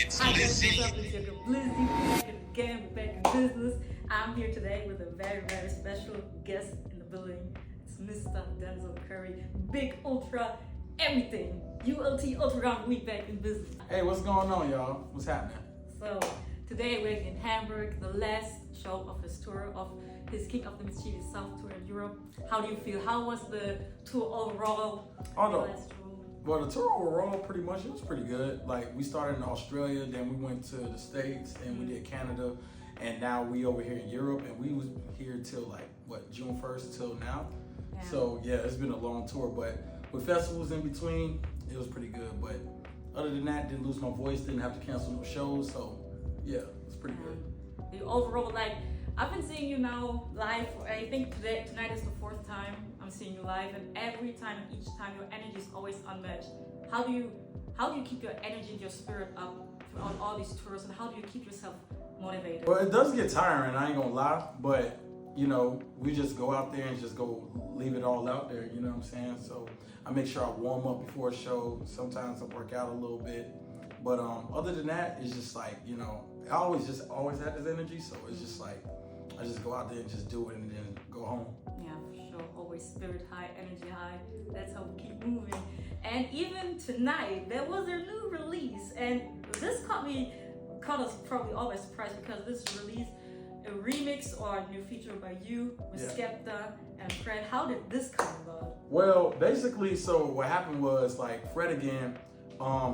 Hi guys, what's up? It's your girl Blizzy back again. We're back in business. I'm here today with a very, very special guest in the building. It's Mr. Denzel Curry, big ultra everything. ULT Ultra Round Week back in business. Hey, what's going on, y'all? What's happening? So today we're in Hamburg, the last show of his tour of his King of the Mischievous South tour in Europe. How do you feel? How was the tour overall? Well, the tour overall, pretty much, it was pretty good. Like, we started in Australia, then we went to the States, and we did Canada, and now we over here in Europe, and we was here till like, what, June 1st till now? Yeah. So, yeah, it's been a long tour, but with festivals in between, it was pretty good. But other than that, didn't lose my voice, didn't have to cancel no shows, so, yeah, it's pretty good. The overall, like, I've been seeing you now live. I think tonight is the 4th time I'm seeing you live, and every time and each time your energy is always unmatched. How do you keep your energy and your spirit up on all these tours, and how do you keep yourself motivated? Well, it does get tiring, I ain't gonna lie, but you know, we just go out there and just go leave it all out there, you know what I'm saying? So I make sure I warm up before a show. Sometimes I work out a little bit, but other than that, it's just like, you know, I always had this energy, so it's just like I just go out there and just do it and then go home. Yeah, for sure. Always spirit high, energy high. That's how we keep moving. And even tonight, there was a new release, and this caught us probably all by surprise, because this release, a remix or a new feature by you with Skepta and Fred. How did this come about? Well, basically, so what happened was, like, Fred again,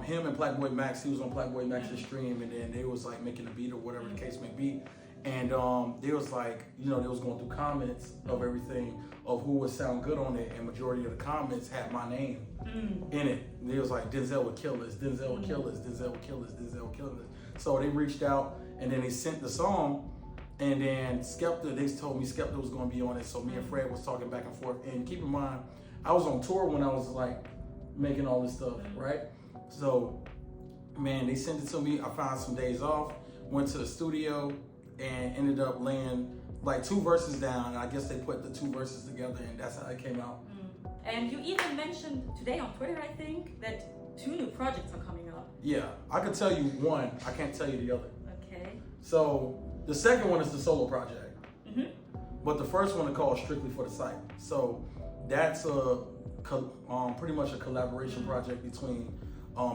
him and Plaqueboymax, he was on Plaqueboymax's stream, and then they was like making a beat or whatever the case may be. And they was like, you know, they was going through comments of everything of who would sound good on it, and majority of the comments had my name in it. And they was like, Denzel would kill us, Denzel would kill us, Denzel would kill us, Denzel would kill us. So they reached out, and then they sent the song, and then Skepta, they told me Skepta was going to be on it, so me and Fred was talking back and forth. And keep in mind, I was on tour when I was like making all this stuff, right? So, man, they sent it to me. I found some days off, went to the studio, and ended up laying like 2 verses down. And I guess they put the 2 verses together, and that's how it came out. And you even mentioned today on Twitter, I think, that 2 new projects are coming out. Yeah, I could tell you one. I can't tell you the other. Okay. So the second one is the solo project, but the first one is called Strictly for the Site. So that's pretty much a collaboration project between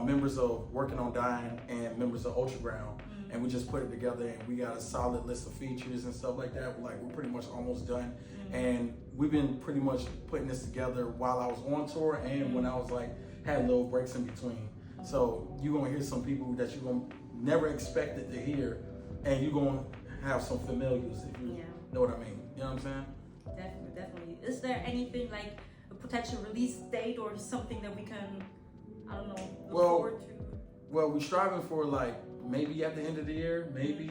members of Working on Dying and members of Ultraground. And we just put it together, and we got a solid list of features and stuff like that. Like, we're pretty much almost done. And we've been pretty much putting this together while I was on tour and when I was like, had little breaks in between. So you're gonna hear some people that you're gonna never expected to hear, and you're gonna have some familiars, if you know what I mean. You know what I'm saying? Definitely. Is there anything like a potential release date or something that we can, I don't know, look forward to? Well, we're striving for like, maybe at the end of the year, maybe.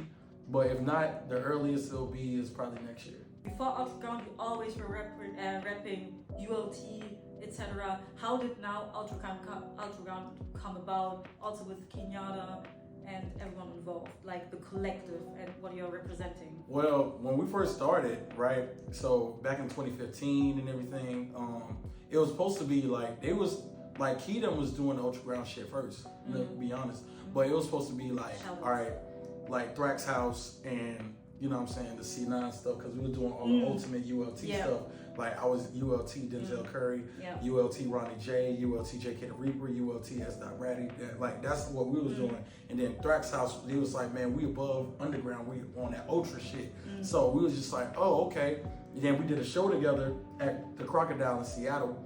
But if not, the earliest it'll be is probably next year. Before Ultraground, you always were rapping ULT, etc. How did now Ultraground come about, also with Kenyatta and everyone involved, like the collective and what you're representing? Well, when we first started, right, so back in 2015 and everything, it was supposed to be like, they was, like, Keaton was doing the Ultraground shit first, to be honest. But it was supposed to be like, all right, like Thrax House and, you know what I'm saying, the C9 stuff, because we were doing all the ultimate ULT stuff. Like, I was ULT Denzel Curry, ULT Ronnie J, ULT JK the Reaper, ULT S. Ratty. Like, that's what we was doing. And then Thrax House, he was like, man, we above underground, we on that ultra shit. So we was just like, oh, okay. And then we did a show together at the Crocodile in Seattle.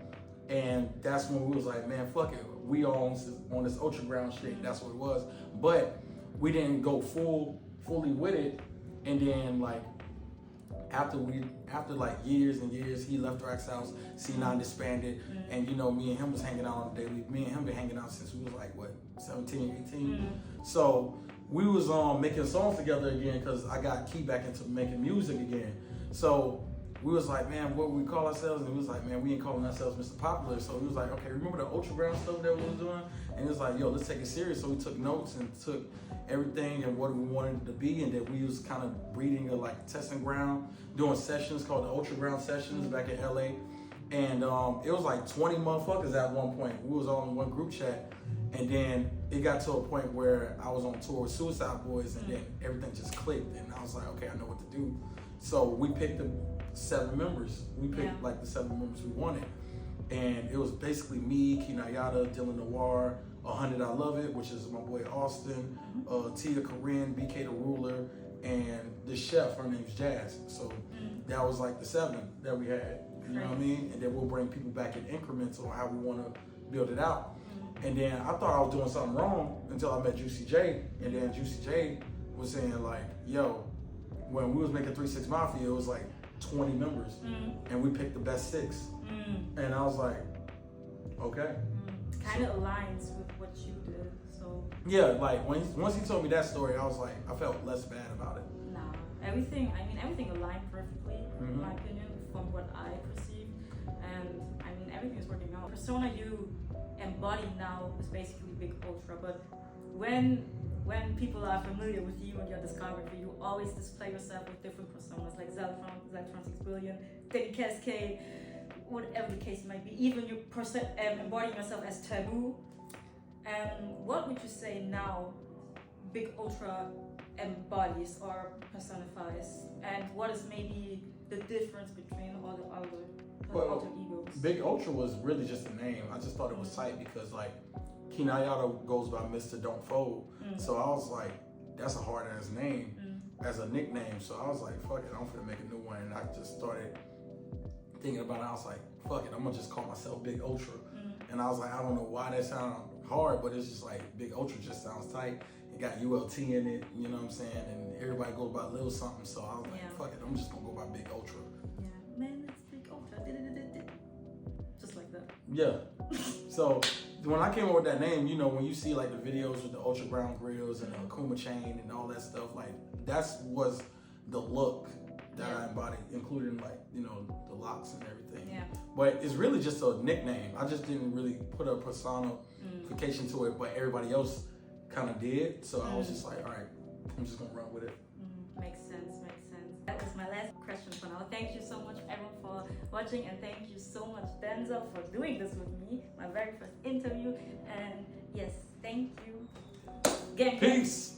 And that's when we was like, man, fuck it. We all on this Ultraground shit. That's what it was. But we didn't go fully with it. And then, like, after like years and years, he left Thrax House, C9 disbanded, and you know, me and him was hanging out on the daily. Me and him been hanging out since we was like, what, 17, 18? So we was making songs together again, because I got Key back into making music again. So we was like, man, what we call ourselves? And he was like, man, we ain't calling ourselves Mr. Popular. So he was like, okay, remember the Ultraground stuff that we was doing? And he was like, yo, let's take it serious. So we took notes and took everything and what we wanted it to be, and that we was kind of breeding a like testing ground, doing sessions called the Ultraground sessions back in LA. And it was like 20 motherfuckers at one point. We was all in one group chat. And then it got to a point where I was on tour with Suicide Boys, and then everything just clicked, and I was like, okay, I know what to do. So we picked the 7 members. We picked like the 7 members we wanted. And it was basically me, Kinayata, Dylan Noir, 100 I Love It, which is my boy Austin, Tia Corinne, BK the Ruler, and the chef, her name's Jazz. So that was like the 7 that we had, you know what I mean? And then we'll bring people back in increments on how we want to build it out. And then I thought I was doing something wrong until I met Juicy J. And then Juicy J was saying like, yo, when we was making 3-6 Mafia, it was like 20 members. And we picked the best 6. And I was like, okay. Kind of aligns with what you did, so. Yeah, like once he told me that story, I was like, I felt less bad about it. Nah, everything aligned perfectly, in my opinion, from what I perceived. And I mean, everything is working out. The persona you embody now is basically Big Ultra, but when people are familiar with you and your discography, you always display yourself with different personas, like Zeltron 6 Billion, Teddy Cascade, whatever the case might be. Even you embodying yourself as Taboo. What would you say now Big Ultra embodies or personifies, and what is maybe the difference between all the other alter egos? Big Ultra was really just a name. I just thought it was tight because like Kinayata goes by Mr. Don't Fold. So I was like, that's a hard ass name as a nickname. So I was like, fuck it, I'm finna make a new one. And I just started thinking about it. I was like, fuck it, I'm gonna just call myself Big Ultra. And I was like, I don't know why that sounded hard, but it's just like Big Ultra just sounds tight. It got ULT in it, you know what I'm saying? And everybody goes by Lil something. So I was like, fuck it, I'm just gonna go by Big Ultra. Yeah, man, it's Big Ultra. Just like that. Yeah. So when I came up with that name, you know, when you see like the videos with the Ultra Brown grills and the Akuma chain and all that stuff, like that was the look that I embodied, including like, you know, the locks and everything. Yeah. But it's really just a nickname. I just didn't really put a personification to it, but everybody else kind of did. So I was just like, all right, I'm just gonna run with it. Makes sense. That was my last question for now. Thank you so much everyone for watching, and thank you so much Denzel for doing this with me, my very first interview. And yes, thank you. Gang. Peace.